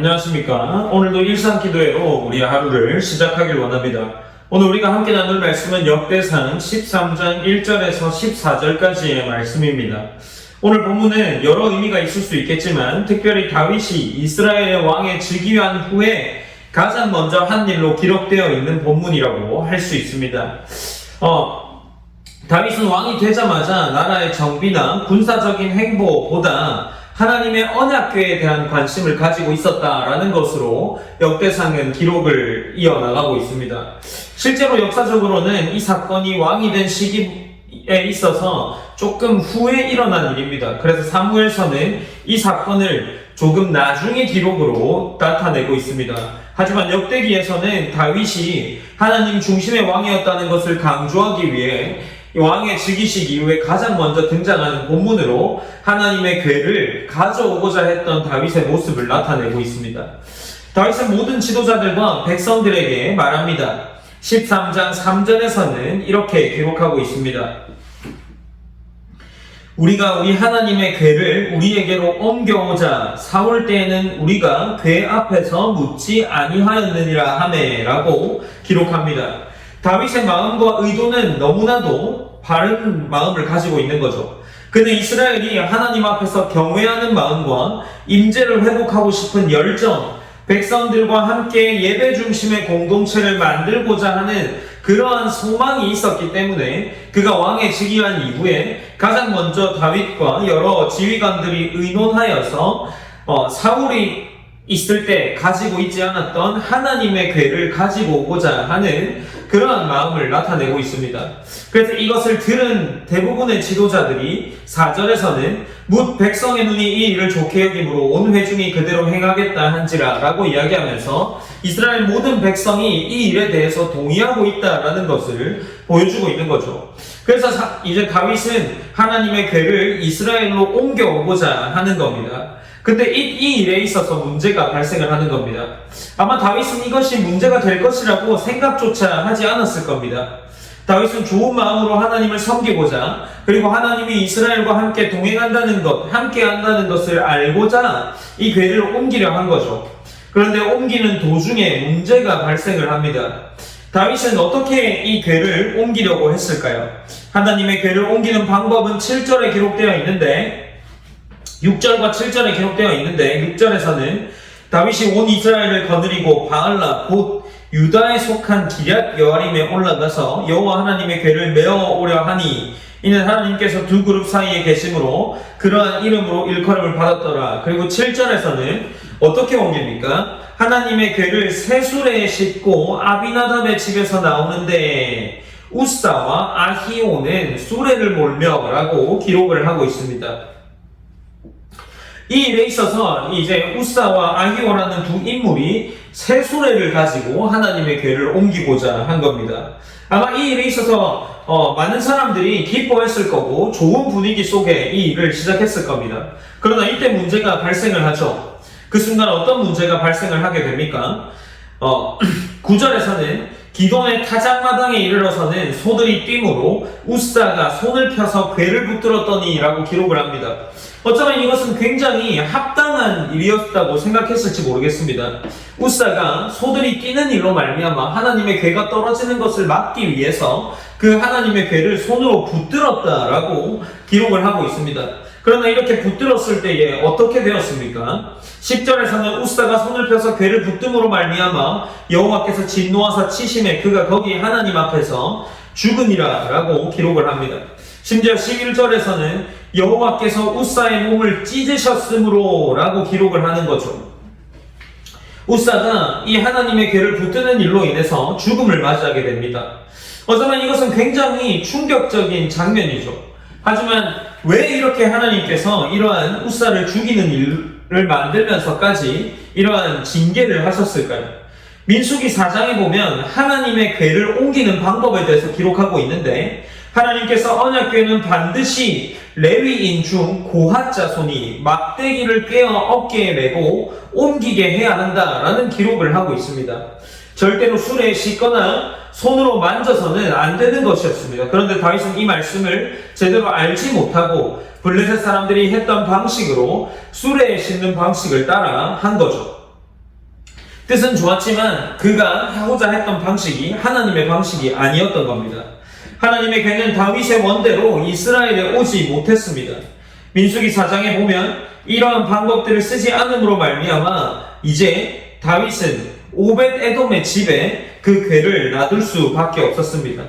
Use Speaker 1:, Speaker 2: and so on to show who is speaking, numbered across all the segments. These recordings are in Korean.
Speaker 1: 안녕하십니까. 오늘도 일상기도회로 우리 하루를 시작하길 원합니다. 오늘 우리가 함께 나눌 말씀은 역대상 13장 1절에서 14절까지의 말씀입니다. 오늘 본문은 여러 의미가 있을 수 있겠지만 특별히 다윗이 이스라엘의 왕의 즉위한 후에 가장 먼저 한 일로 기록되어 있는 본문이라고 할 수 있습니다. 다윗은 왕이 되자마자 나라의 정비나 군사적인 행보보다 하나님의 언약궤에 대한 관심을 가지고 있었다라는 것으로 역대상은 기록을 이어나가고 있습니다. 실제로 역사적으로는 이 사건이 왕이 된 시기에 있어서 조금 후에 일어난 일입니다. 그래서 사무엘서는 이 사건을 조금 나중의 기록으로 나타내고 있습니다. 하지만 역대기에서는 다윗이 하나님 중심의 왕이었다는 것을 강조하기 위해 왕의 즉위식 이후에 가장 먼저 등장하는 본문으로 하나님의 궤를 가져오고자 했던 다윗의 모습을 나타내고 있습니다. 다윗은 모든 지도자들과 백성들에게 말합니다. 13장 3절에서는 이렇게 기록하고 있습니다. 우리가 우리 하나님의 궤를 우리에게로 옮겨오자 사올 때에는 우리가 궤 앞에서 묻지 아니하였느니라 하매라고 기록합니다. 다윗의 마음과 의도는 너무나도 바른 마음을 가지고 있는 거죠. 그는 이스라엘이 하나님 앞에서 경외하는 마음과 임재를 회복하고 싶은 열정, 백성들과 함께 예배 중심의 공동체를 만들고자 하는 그러한 소망이 있었기 때문에 그가 왕에 즉위한 이후에 가장 먼저 다윗과 여러 지휘관들이 의논하여서 사울이 있을 때 가지고 있지 않았던 하나님의 궤를 가지고 오고자 하는 그러한 마음을 나타내고 있습니다. 그래서 이것을 들은 대부분의 지도자들이 4절에서는 뭇 백성의 눈이 이 일을 좋게 여김으로 온 회중이 그대로 행하겠다 한지라 라고 이야기하면서 이스라엘 모든 백성이 이 일에 대해서 동의하고 있다라는 것을 보여주고 있는 거죠. 그래서 이제 다윗은 하나님의 궤를 이스라엘로 옮겨오고자 하는 겁니다. 근데 이 일에 있어서 문제가 발생을 하는 겁니다. 아마 다윗은 이것이 문제가 될 것이라고 생각조차 하지 않았을 겁니다. 다윗은 좋은 마음으로 하나님을 섬기고자 그리고 하나님이 이스라엘과 함께 동행한다는 것, 함께 한다는 것을 알고자 이 궤를 옮기려 한 거죠. 그런데 옮기는 도중에 문제가 발생을 합니다. 다윗은 어떻게 이 궤를 옮기려고 했을까요? 하나님의 궤를 옮기는 방법은 7절에 기록되어 있는데 6절과 7절에 기록되어 있는데 6절에서는 다윗이 온 이스라엘을 거느리고 바알라 곧 유다에 속한 기럇 여아림에 올라가서 여호와 하나님의 궤를 메어 오려 하니 이는 하나님께서 두 그룹 사이에 계심으로 그러한 이름으로 일컬음을 받았더라. 그리고 7절에서는 어떻게 옮깁니까? 하나님의 궤를 새 수레에 싣고 아비나답의 집에서 나오는데 우사와 아히오는 수레를 몰며 라고 기록을 하고 있습니다. 이 일에 있어서 이제 우사와 아히오라는 두 인물이 새 수레를 가지고 하나님의 궤를 옮기고자 한 겁니다. 아마 이 일에 있어서 많은 사람들이 기뻐했을 거고 좋은 분위기 속에 이 일을 시작했을 겁니다. 그러나 이때 문제가 발생을 하죠. 그 순간 어떤 문제가 발생을 하게 됩니까? 9절에서는 기돈의 타작마당에 이르러서는 소들이 뛰므로 우사가 손을 펴서 궤를 붙들었더니 라고 기록을 합니다. 어쩌면 이것은 굉장히 합당한 일이었다고 생각했을지 모르겠습니다. 우사가 소들이 뛰는 일로 말미암아 하나님의 궤가 떨어지는 것을 막기 위해서 그 하나님의 궤를 손으로 붙들었다라고 기록을 하고 있습니다. 그러나 이렇게 붙들었을 때에 어떻게 되었습니까? 10절에서는 우사가 손을 펴서 궤를 붙듦으로 말미암아 여호와께서 진노하사 치심에 그가 거기 하나님 앞에서 죽으니라 라고 기록을 합니다. 심지어 11절에서는 여호와께서 우사의 몸을 찢으셨으므로 라고 기록을 하는 거죠. 우사가 이 하나님의 궤를 붙드는 일로 인해서 죽음을 맞이하게 됩니다. 어쩌면 이것은 굉장히 충격적인 장면이죠. 하지만 왜 이렇게 하나님께서 이러한 우사를 죽이는 일을 만들면서까지 이러한 징계를 하셨을까요? 민수기 4장에 보면 하나님의 궤를 옮기는 방법에 대해서 기록하고 있는데 하나님께서 언약궤는 반드시 레위인 중 고핫 자손이 막대기를 꿰어 어깨에 메고 옮기게 해야 한다라는 기록을 하고 있습니다. 절대로 수레에 싣거나 손으로 만져서는 안 되는 것이었습니다. 그런데 다윗은 이 말씀을 제대로 알지 못하고 블레셋 사람들이 했던 방식으로 수레에 싣는 방식을 따라 한 거죠. 뜻은 좋았지만 그가 하고자 했던 방식이 하나님의 방식이 아니었던 겁니다. 하나님의 괴는 다윗의 원대로 이스라엘에 오지 못했습니다. 민수기 4장에 보면 이러한 방법들을 쓰지 않음으로 말미암아 이제 다윗은 오벳 에돔의 집에 그 괴를 놔둘 수밖에 없었습니다.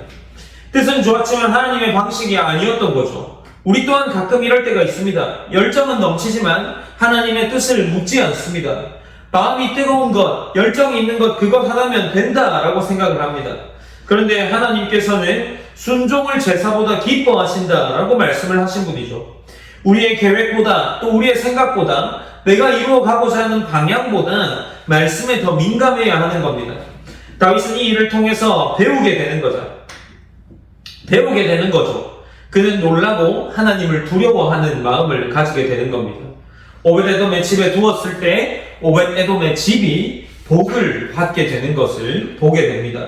Speaker 1: 뜻은 좋았지만 하나님의 방식이 아니었던 거죠. 우리 또한 가끔 이럴 때가 있습니다. 열정은 넘치지만 하나님의 뜻을 묻지 않습니다. 마음이 뜨거운 것, 열정이 있는 것, 그것 하나면 된다라고 생각을 합니다. 그런데 하나님께서는 순종을 제사보다 기뻐하신다라고 말씀을 하신 분이죠. 우리의 계획보다 또 우리의 생각보다 내가 이루어가고자 하는 방향보다 말씀에 더 민감해야 하는 겁니다. 다윗은 이 일을 통해서 배우게 되는 거죠. 그는 놀라고 하나님을 두려워하는 마음을 가지게 되는 겁니다. 오벳에돔의 집에 두었을 때 오벳에돔의 집이 복을 받게 되는 것을 보게 됩니다.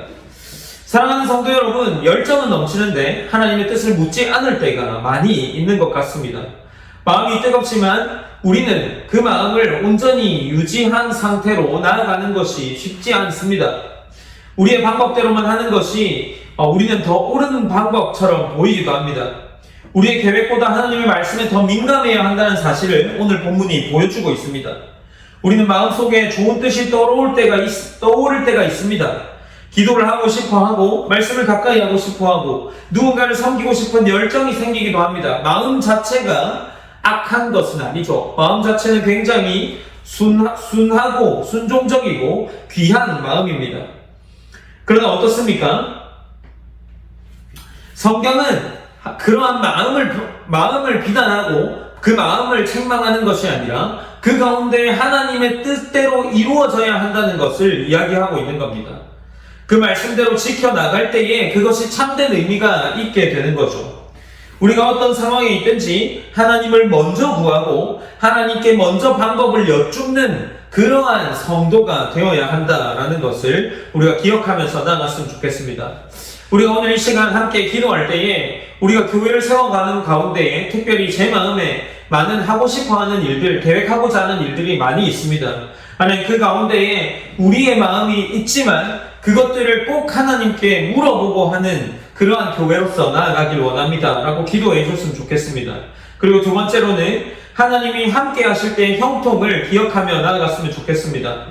Speaker 1: 사랑하는 성도 여러분, 열정은 넘치는데 하나님의 뜻을 묻지 않을 때가 많이 있는 것 같습니다. 마음이 뜨겁지만 우리는 그 마음을 온전히 유지한 상태로 나아가는 것이 쉽지 않습니다. 우리의 방법대로만 하는 것이 우리는 더 옳은 방법처럼 보이기도 합니다. 우리의 계획보다 하나님의 말씀에 더 민감해야 한다는 사실을 오늘 본문이 보여주고 있습니다. 우리는 마음속에 좋은 뜻이 떠오를 때가 있습니다. 기도를 하고 싶어 하고 말씀을 가까이 하고 싶어 하고 누군가를 섬기고 싶은 열정이 생기기도 합니다. 마음 자체가 악한 것은 아니죠. 마음 자체는 굉장히 순하고 순종적이고 귀한 마음입니다. 그러나 어떻습니까? 성경은 그러한 마음을 비난하고 그 마음을 책망하는 것이 아니라 그 가운데 하나님의 뜻대로 이루어져야 한다는 것을 이야기하고 있는 겁니다. 그 말씀대로 지켜나갈 때에 그것이 참된 의미가 있게 되는 거죠. 우리가 어떤 상황에 있든지 하나님을 먼저 구하고 하나님께 먼저 방법을 여쭙는 그러한 성도가 되어야 한다라는 것을 우리가 기억하면서 나갔으면 좋겠습니다. 우리가 오늘 이 시간 함께 기도할 때에 우리가 교회를 세워가는 가운데에 특별히 제 마음에 많은 하고 싶어하는 일들, 계획하고자 하는 일들이 많이 있습니다. 하나님, 그 가운데에 우리의 마음이 있지만 그것들을 꼭 하나님께 물어보고 하는 그러한 교회로서 나아가길 원합니다 라고 기도해 줬으면 좋겠습니다. 그리고 두 번째로는 하나님이 함께 하실 때의 형통을 기억하며 나아갔으면 좋겠습니다.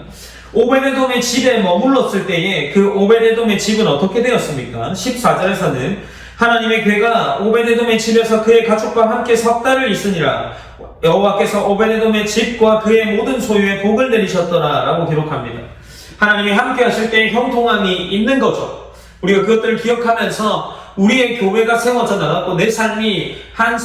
Speaker 1: 오벳에돔의 집에 머물렀을 때에 그 오벳에돔의 집은 어떻게 되었습니까? 14절에서는 하나님의 괴가 오벳에돔의 집에서 그의 가족과 함께 석 달을 있으니라. 여호와께서 오벳에돔의 집과 그의 모든 소유에 복을 내리셨더라 라고 기록합니다. 하나님이 함께 하실 때의 형통함이 있는 거죠. 우리가 그것들을 기억하면서 우리의 교회가 세워져 나가고 내 삶이 한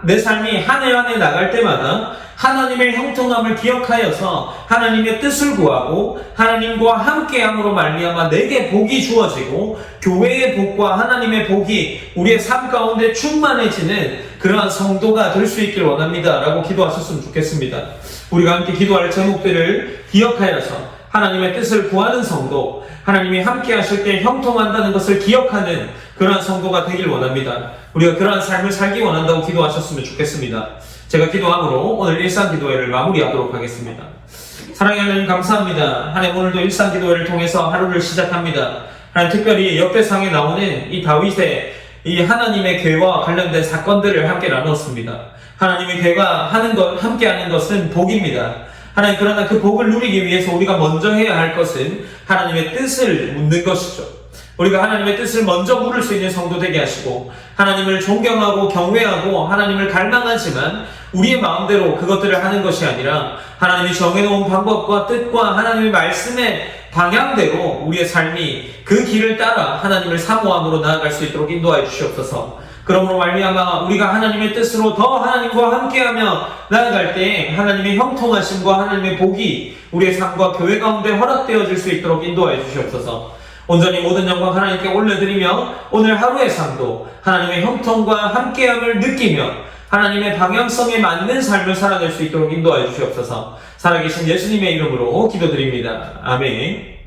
Speaker 1: 해 한 해 나갈 때마다 하나님의 형통함을 기억하여서 하나님의 뜻을 구하고 하나님과 함께함으로 말미암아 내게 복이 주어지고 교회의 복과 하나님의 복이 우리의 삶 가운데 충만해지는 그러한 성도가 될 수 있길 원합니다 라고 기도하셨으면 좋겠습니다. 우리가 함께 기도할 제목들을 기억하여서 하나님의 뜻을 구하는 성도, 하나님이 함께 하실 때 형통한다는 것을 기억하는 그러한 성도가 되길 원합니다. 우리가 그러한 삶을 살기 원한다고 기도하셨으면 좋겠습니다. 제가 기도함으로 오늘 일상기도회를 마무리하도록 하겠습니다. 사랑의 하나님 감사합니다. 하나님, 오늘도 일상기도회를 통해서 하루를 시작합니다. 하나님, 특별히 역대상에 나오는 이 다윗의 이 하나님의 괴와 관련된 사건들을 함께 나눴습니다. 하나님의 괴가 함께하는 것은 복입니다. 하나님, 그러나 그 복을 누리기 위해서 우리가 먼저 해야 할 것은 하나님의 뜻을 묻는 것이죠. 우리가 하나님의 뜻을 먼저 물을 수 있는 성도 되게 하시고 하나님을 존경하고 경외하고 하나님을 갈망하지만 우리의 마음대로 그것들을 하는 것이 아니라 하나님이 정해놓은 방법과 뜻과 하나님의 말씀의 방향대로 우리의 삶이 그 길을 따라 하나님을 사모함으로 나아갈 수 있도록 인도하여 주시옵소서. 그러므로 말미암아 우리가 하나님의 뜻으로 더 하나님과 함께하며 나아갈 때 하나님의 형통하심과 하나님의 복이 우리의 삶과 교회 가운데 허락되어질 수 있도록 인도하여 주시옵소서. 온전히 모든 영광 하나님께 올려드리며 오늘 하루의 삶도 하나님의 형통과 함께함을 느끼며 하나님의 방향성에 맞는 삶을 살아낼 수 있도록 인도하여 주시옵소서. 살아계신 예수님의 이름으로 기도드립니다. 아멘.